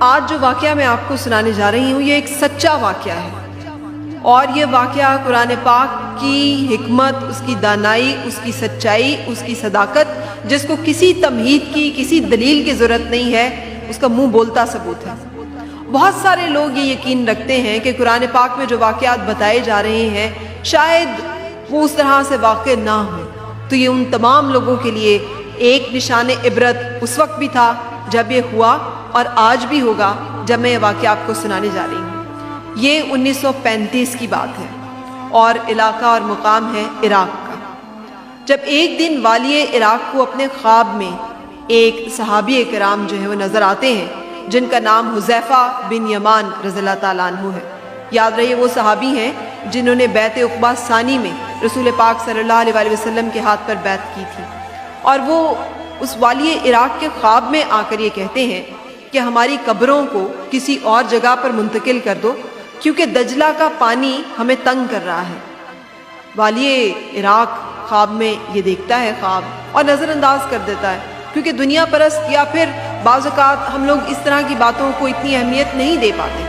آج جو واقعہ میں آپ کو سنانے جا رہی ہوں یہ ایک سچا واقعہ ہے، اور یہ واقعہ قرآن پاک کی حکمت، اس کی دانائی، اس کی سچائی، اس کی صداقت، جس کو کسی تمہید کی، کسی دلیل کی ضرورت نہیں ہے، اس کا منہ بولتا ثبوت ہے۔ بہت سارے لوگ یہ یقین رکھتے ہیں کہ قرآن پاک میں جو واقعات بتائے جا رہے ہیں شاید وہ اس طرح سے واقع نہ ہوں، تو یہ ان تمام لوگوں کے لیے ایک نشان عبرت اس وقت بھی تھا جب یہ ہوا، اور آج بھی ہوگا جب میں یہ واقعہ آپ کو سنانے جا رہی ہوں۔ یہ 1935 کی بات ہے اور علاقہ اور مقام ہے عراق کا۔ جب ایک دن والی عراق کو اپنے خواب میں ایک صحابی کرام جو ہے وہ نظر آتے ہیں جن کا نام حذیفہ بن یمان رضی اللہ تعالیٰ عنہ ہے۔ یاد رہیے وہ صحابی ہیں جنہوں نے بیعت عقبہ ثانی میں رسول پاک صلی اللہ علیہ وسلم کے ہاتھ پر بیعت کی تھی، اور وہ اس والی عراق کے خواب میں آ کر یہ کہتے ہیں کہ ہماری قبروں کو کسی اور جگہ پر منتقل کر دو کیونکہ دجلہ کا پانی ہمیں تنگ کر رہا ہے۔ والی عراق خواب میں یہ دیکھتا ہے خواب اور نظر انداز کر دیتا ہے، کیونکہ دنیا پرست یا پھر بعض اوقات ہم لوگ اس طرح کی باتوں کو اتنی اہمیت نہیں دے پاتے۔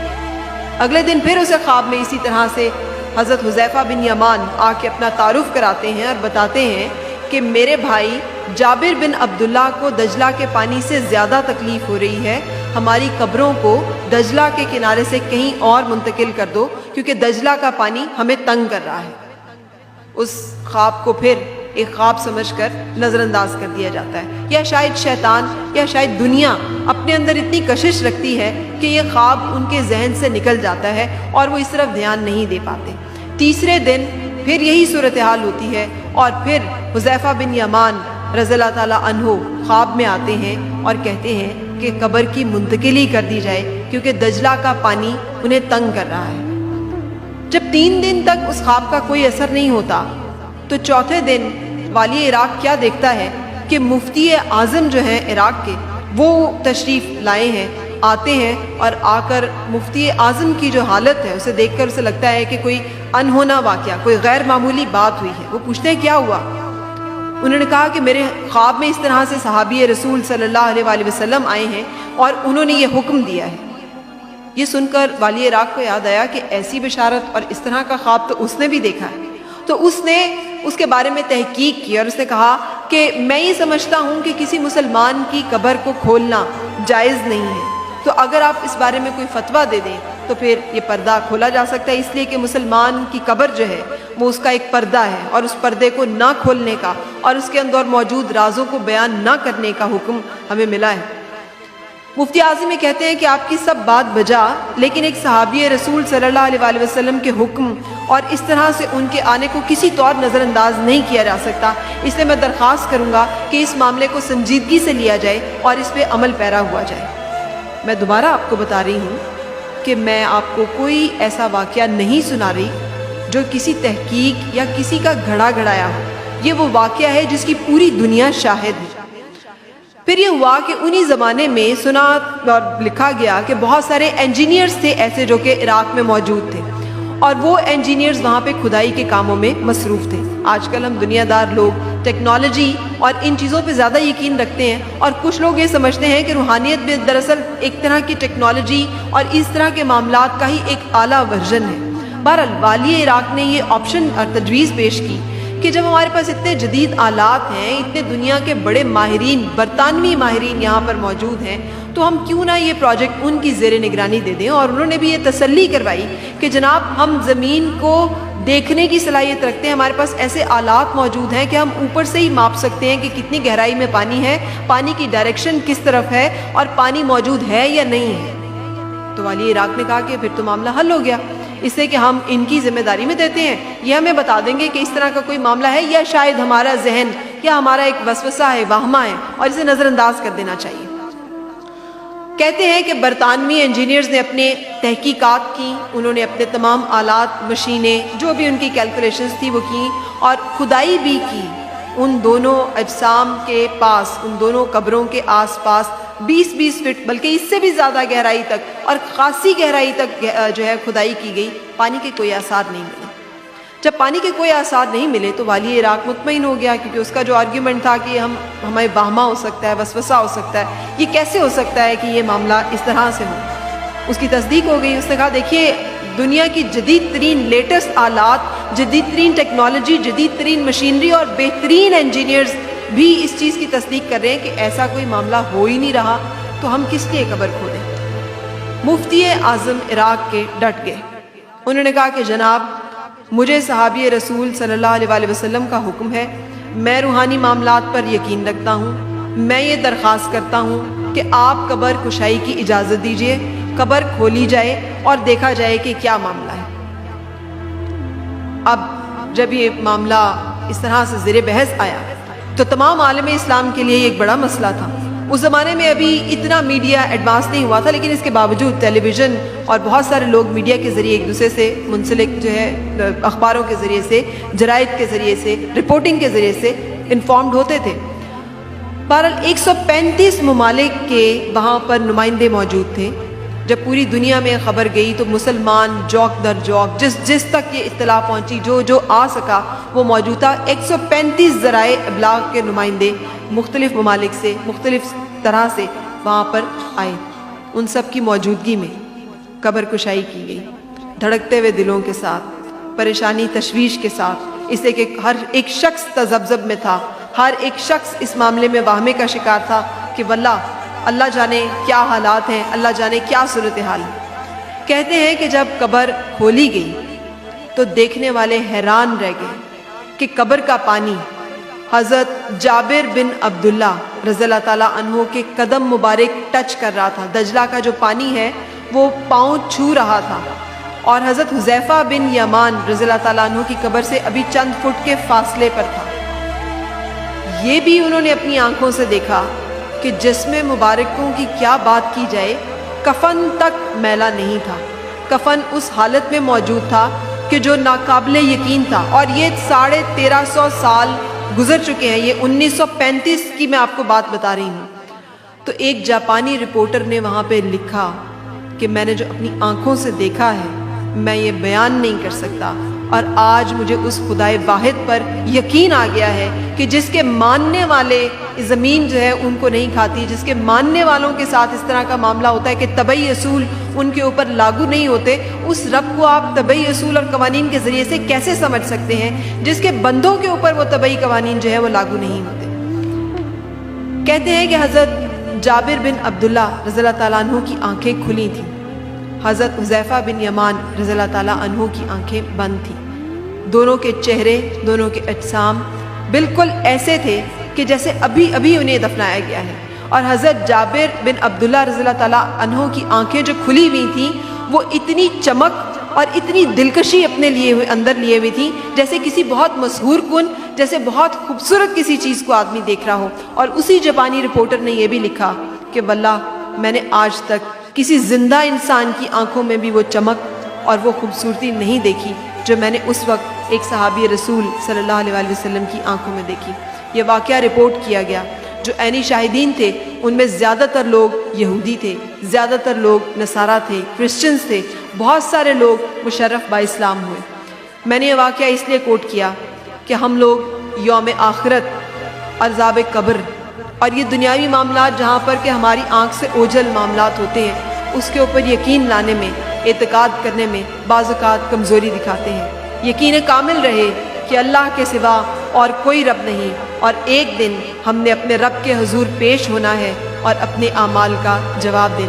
اگلے دن پھر اسے خواب میں اسی طرح سے حضرت حذیفہ بن یمان آ کے اپنا تعارف کراتے ہیں اور بتاتے ہیں کہ میرے بھائی جابر بن عبداللہ کو دجلہ کے پانی سے زیادہ تکلیف ہو رہی ہے، ہماری قبروں کو دجلہ کے کنارے سے کہیں اور منتقل کر دو کیونکہ دجلہ کا پانی ہمیں تنگ کر رہا ہے۔ اس خواب کو پھر ایک خواب سمجھ کر نظر انداز کر دیا جاتا ہے، یا شاید شیطان یا شاید دنیا اپنے اندر اتنی کشش رکھتی ہے کہ یہ خواب ان کے ذہن سے نکل جاتا ہے اور وہ اس طرف دھیان نہیں دے پاتے۔ تیسرے دن پھر یہی صورتحال ہوتی ہے اور پھر حذیفہ بن یمان رضی اللہ تعالیٰ عنہ خواب میں آتے ہیں اور کہتے ہیں کہ قبر کی منتقلی کر دی جائے کیونکہ دجلہ کا پانی انہیں تنگ کر رہا ہے۔ جب 3 دن تک اس خواب کا کوئی اثر نہیں ہوتا تو چوتھے دن والی عراق کیا دیکھتا ہے کہ مفتی اعظم جو ہیں عراق کے وہ تشریف لائے ہیں، آتے ہیں، اور آ کر مفتی اعظم کی جو حالت ہے اسے دیکھ کر اسے لگتا ہے کہ کوئی انہونا واقعہ، کوئی غیر معمولی بات ہوئی ہے۔ وہ پوچھتے ہیں کیا ہوا؟ انہوں نے کہا کہ میرے خواب میں اس طرح سے صحابی رسول صلی اللہ علیہ وسلم آئے ہیں اور انہوں نے یہ حکم دیا ہے۔ یہ سن کر والی عراق کو یاد آیا کہ ایسی بشارت اور اس طرح کا خواب تو اس نے بھی دیکھا ہے، تو اس نے اس کے بارے میں تحقیق کی اور اس نے کہا کہ میں یہ سمجھتا ہوں کہ کسی مسلمان کی قبر کو کھولنا جائز نہیں ہے، تو اگر آپ اس بارے میں کوئی فتویٰ دے دیں تو پھر یہ پردہ کھولا جا سکتا ہے، اس لیے کہ مسلمان کی قبر جو ہے وہ اس کا ایک پردہ ہے اور اس پردے کو نہ کھولنے کا اور اس کے اندر موجود رازوں کو بیان نہ کرنے کا حکم ہمیں ملا ہے۔ مفتی اعظم یہ کہتے ہیں کہ آپ کی سب بات بجا، لیکن ایک صحابی رسول صلی اللہ علیہ وسلم کے حکم اور اس طرح سے ان کے آنے کو کسی طور نظر انداز نہیں کیا جا سکتا، اس لیے میں درخواست کروں گا کہ اس معاملے کو سنجیدگی سے لیا جائے اور اس پہ عمل پیرا ہوا جائے۔ میں دوبارہ آپ کو بتا رہی ہوں کہ میں آپ کو کوئی ایسا واقعہ نہیں سنا رہی جو کسی تحقیق یا کسی کا گھڑا گھڑایا ہو، یہ وہ واقعہ ہے جس کی پوری دنیا شاہد ہے۔ پھر یہ ہوا کہ انہی زمانے میں سنا اور لکھا گیا کہ بہت سارے انجینئرز تھے ایسے جو کہ عراق میں موجود تھے، اور وہ انجینئرز وہاں پہ کھدائی کے کاموں میں مصروف تھے۔ آج کل ہم دنیا دار لوگ ٹیکنالوجی اور ان چیزوں پہ زیادہ یقین رکھتے ہیں، اور کچھ لوگ یہ سمجھتے ہیں کہ روحانیت بھی دراصل ایک طرح کی ٹیکنالوجی اور اس طرح کے معاملات کا ہی ایک اعلیٰ ورژن ہے۔ بہرحال والی عراق نے یہ آپشن اور تجویز پیش کی کہ جب ہمارے پاس اتنے جدید آلات ہیں، اتنے دنیا کے بڑے ماہرین، برطانوی ماہرین یہاں پر موجود ہیں، تو ہم کیوں نہ یہ پروجیکٹ ان کی زیر نگرانی دے دیں۔ اور انہوں نے بھی یہ تسلی کروائی کہ جناب ہم زمین کو دیکھنے کی صلاحیت رکھتے ہیں، ہمارے پاس ایسے آلات موجود ہیں کہ ہم اوپر سے ہی ماپ سکتے ہیں کہ کتنی گہرائی میں پانی ہے، پانی کی ڈائریکشن کس طرف ہے اور پانی موجود ہے یا نہیں ہے۔ تو والی عراق نے کہا کہ پھر تو معاملہ حل ہو گیا، اس سے کہ ہم ان کی ذمہ داری میں دیتے ہیں، یہ ہمیں بتا دیں گے کہ اس طرح کا کوئی معاملہ ہے یا شاید ہمارا ذہن یا ہمارا ایک وسوسہ ہے، وہمہ ہے، اور اسے نظر انداز کر دینا چاہیے۔ کہتے ہیں کہ برطانوی انجینئرز نے اپنے تحقیقات کی، انہوں نے اپنے تمام آلات، مشینیں، جو بھی ان کی کیلکولیشنز تھی وہ کی، اور کھدائی بھی کی ان دونوں اجسام کے پاس، ان دونوں قبروں کے آس پاس 20-20 فٹ بلکہ اس سے بھی زیادہ گہرائی تک اور خاصی گہرائی تک جو ہے کھدائی کی گئی، پانی کے کوئی آثار نہیں ملے۔ جب پانی کے کوئی آثار نہیں ملے تو والی عراق مطمئن ہو گیا، کیونکہ اس کا جو آرگیومنٹ تھا کہ ہمیں واہمہ ہو سکتا ہے، وسوسہ ہو سکتا ہے، یہ کیسے ہو سکتا ہے کہ یہ معاملہ اس طرح سے ہو، اس کی تصدیق ہو گئی۔ اس نے کہا دیکھیے دنیا کی جدید ترین لیٹسٹ آلات، جدید ترین ٹیکنالوجی، جدید ترین مشینری اور بہترین انجینئرز بھی اس چیز کی تصدیق کر رہے ہیں کہ ایسا کوئی معاملہ ہو ہی نہیں رہا، تو ہم کس لیے قبر کھودیں۔ مفتی اعظم عراق کے ڈٹ گئے، انہوں نے کہا کہ جناب مجھے صحابی رسول صلی اللہ علیہ وسلم کا حکم ہے، میں روحانی معاملات پر یقین رکھتا ہوں، میں یہ درخواست کرتا ہوں کہ آپ قبر کشائی کی اجازت دیجئے، قبر کھولی جائے اور دیکھا جائے کہ کیا معاملہ ہے۔ اب جب یہ معاملہ اس طرح سے زیر بحث آیا تو تمام عالم اسلام کے لیے ایک بڑا مسئلہ تھا۔ اس زمانے میں ابھی اتنا میڈیا ایڈوانس نہیں ہوا تھا، لیکن اس کے باوجود ٹیلی ویژن اور بہت سارے لوگ میڈیا کے ذریعے ایک دوسرے سے منسلک جو ہے اخباروں کے ذریعے سے، جرائد کے ذریعے سے، رپورٹنگ کے ذریعے سے انفارمڈ ہوتے تھے۔ بہرحال 135 ممالک کے وہاں پر نمائندے موجود تھے۔ جب پوری دنیا میں خبر گئی تو مسلمان جوک در جوک، جس تک یہ اطلاع پہنچی، جو آ سکا وہ موجود تھا۔ 135 ذرائع ابلاغ کے نمائندے مختلف ممالک سے، مختلف طرح سے وہاں پر آئے۔ ان سب کی موجودگی میں قبر کشائی کی گئی، دھڑکتے ہوئے دلوں کے ساتھ، پریشانی تشویش کے ساتھ، اس لیے کہ ہر ایک شخص تذبذب میں تھا، ہر ایک شخص اس معاملے میں واہمے کا شکار تھا کہ واللہ اللہ جانے کیا حالات ہیں، اللہ جانے کیا صورتحال ہے۔ کہتے ہیں کہ جب قبر کھولی گئی تو دیکھنے والے حیران رہ گئے کہ قبر کا پانی حضرت جابر بن عبداللہ رضی اللہ تعالیٰ عنہ کے قدم مبارک ٹچ کر رہا تھا۔ دجلہ کا جو پانی ہے وہ پاؤں چھو رہا تھا، اور حضرت حذیفہ بن یمان رضی اللہ تعالیٰ عنہ کی قبر سے ابھی چند فٹ کے فاصلے پر تھا۔ یہ بھی انہوں نے اپنی آنکھوں سے دیکھا کہ جسم مبارکوں کی کیا بات کی جائے، کفن تک میلا نہیں تھا، کفن اس حالت میں موجود تھا کہ جو ناقابل یقین تھا۔ اور یہ 1350 سال گزر چکے ہیں، یہ 1935 کی میں آپ کو بات بتا رہی ہوں۔ تو ایک جاپانی رپورٹر نے وہاں پہ لکھا کہ میں نے جو اپنی آنکھوں سے دیکھا ہے میں یہ بیان نہیں کر سکتا، اور آج مجھے اس خدائے واحد پر یقین آ گیا ہے کہ جس کے ماننے والے زمین جو ہے ان کو نہیں کھاتی، جس کے ماننے والوں کے ساتھ اس طرح کا معاملہ ہوتا ہے کہ طبعی اصول ان کے اوپر لاگو نہیں ہوتے، اس رب کو آپ طبعی اصول اور قوانین کے ذریعے سے کیسے سمجھ سکتے ہیں جس کے بندوں کے اوپر وہ طبعی قوانین جو ہے وہ لاگو نہیں ہوتے۔ کہتے ہیں کہ حضرت جابر بن عبداللہ رضی اللہ تعالیٰ عنہ کی آنکھیں کھلی تھیں، حضرت حذیفہ بن یمان رضی اللہ تعالیٰ عنہ کی آنکھیں بند تھیں۔ دونوں کے چہرے، دونوں کے اجسام بالکل ایسے تھے کہ جیسے ابھی انہیں دفنایا گیا ہے۔ اور حضرت جابر بن عبداللہ رضی اللہ تعالیٰ عنہ کی آنکھیں جو کھلی ہوئی تھیں وہ اتنی چمک اور اتنی دلکشی اپنے اندر لیے ہوئی تھیں جیسے کسی بہت مسحور کن، جیسے بہت خوبصورت کسی چیز کو آدمی دیکھ رہا ہو۔ اور اسی جاپانی رپورٹر نے یہ بھی لکھا کہ واللہ میں نے آج تک کسی زندہ انسان کی آنکھوں میں بھی وہ چمک اور وہ خوبصورتی نہیں دیکھی جو میں نے اس وقت ایک صحابی رسول صلی اللہ علیہ وسلم کی آنکھوں میں دیکھی۔ یہ واقعہ رپورٹ کیا گیا۔ جو عینی شاہدین تھے ان میں زیادہ تر لوگ یہودی تھے، زیادہ تر لوگ نصارہ تھے، کرسچنز تھے، بہت سارے لوگ مشرف با اسلام ہوئے۔ میں نے یہ واقعہ اس لیے کوٹ کیا کہ ہم لوگ یوم آخرت، عذاب قبر اور یہ دنیاوی معاملات جہاں پر کہ ہماری آنکھ سے اوجھل معاملات ہوتے ہیں اس کے اوپر یقین لانے میں، اعتقاد کرنے میں بعض اوقات کمزوری دکھاتے ہیں۔ یقین کامل رہے کہ اللہ کے سوا اور کوئی رب نہیں، اور ایک دن ہم نے اپنے رب کے حضور پیش ہونا ہے اور اپنے اعمال کا جواب دینا